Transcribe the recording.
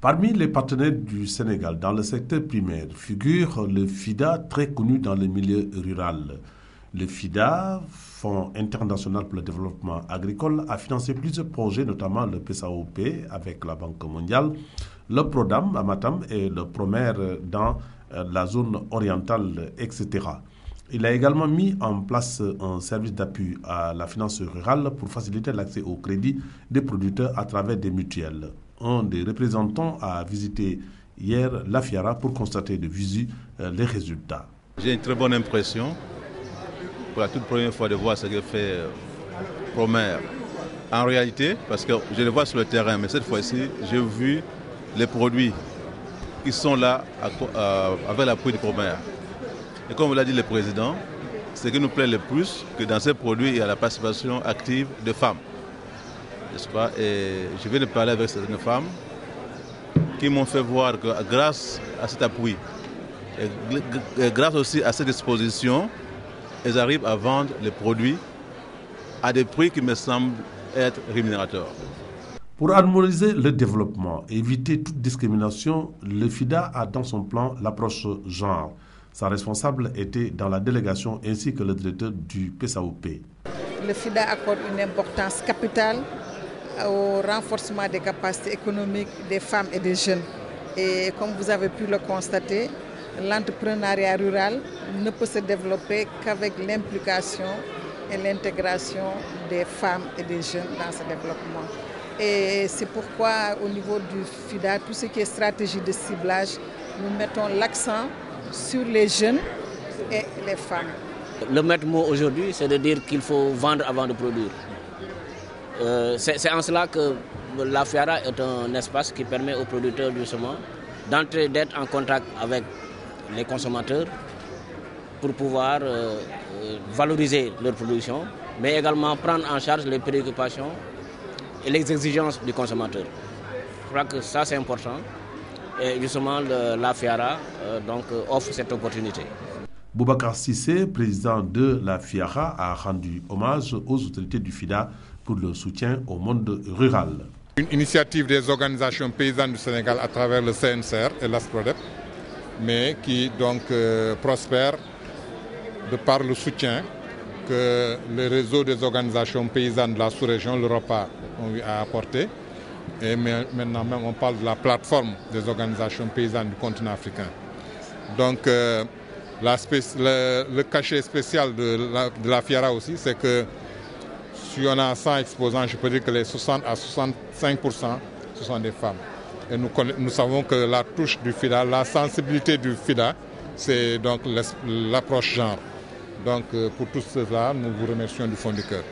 Parmi les partenaires du Sénégal dans le secteur primaire figure le FIDA, très connu dans le milieu rural. Le FIDA, Fonds international pour le développement agricole, a financé plusieurs projets, notamment le PSAOP avec la Banque mondiale, le PRODAM à Matam et le PROMER dans la zone orientale, etc. Il a également mis en place un service d'appui à la finance rurale pour faciliter l'accès au crédit des producteurs à travers des mutuelles. Un des représentants a visité hier la FIARA pour constater de visu les résultats. J'ai une très bonne impression pour la toute première fois de voir ce que fait PROMER. En réalité, parce que je le vois sur le terrain, mais cette fois-ci, j'ai vu les produits qui sont là avec l'appui de PROMER. Et comme l'a dit le président, ce qui nous plaît le plus, que dans ces produits, il y a la participation active de femmes. N'est-ce pas? Et je viens de parler avec certaines femmes qui m'ont fait voir que grâce à cet appui, et grâce aussi à cette exposition, elles arrivent à vendre les produits à des prix qui me semblent être rémunérateurs. Pour harmoniser le développement et éviter toute discrimination, le FIDA a dans son plan l'approche genre. Sa responsable était dans la délégation ainsi que le directeur du PSAOP. Le FIDA accorde une importance capitale au renforcement des capacités économiques des femmes et des jeunes. Et comme vous avez pu le constater, l'entrepreneuriat rural ne peut se développer qu'avec l'implication et l'intégration des femmes et des jeunes dans ce développement. Et c'est pourquoi au niveau du FIDA, tout ce qui est stratégie de ciblage, nous mettons l'accent sur les jeunes et les femmes. Le maître mot aujourd'hui, c'est de dire qu'il faut vendre avant de produire. C'est en cela que la FIARA est un espace qui permet aux producteurs justement d'être en contact avec les consommateurs pour pouvoir valoriser leur production, mais également prendre en charge les préoccupations et les exigences du consommateur. Je crois que ça c'est important et justement la FIARA offre cette opportunité. Boubacar Sissé, président de la FIARA, a rendu hommage aux autorités du FIDA pour le soutien au monde rural. Une initiative des organisations paysannes du Sénégal à travers le CNCR et l'ASPRODEP, mais qui donc prospère de par le soutien que le réseau des organisations paysannes de la sous-région, l'Europa, a apporté. Et maintenant même on parle de la plateforme des organisations paysannes du continent africain. Donc le cachet spécial de la FIARA aussi, c'est que si on a 100 exposants, je peux dire que les 60 à 65%, ce sont des femmes. Et nous savons que la touche du FIDA, la sensibilité du FIDA, c'est donc l'approche genre. Donc pour tout cela, nous vous remercions du fond du cœur.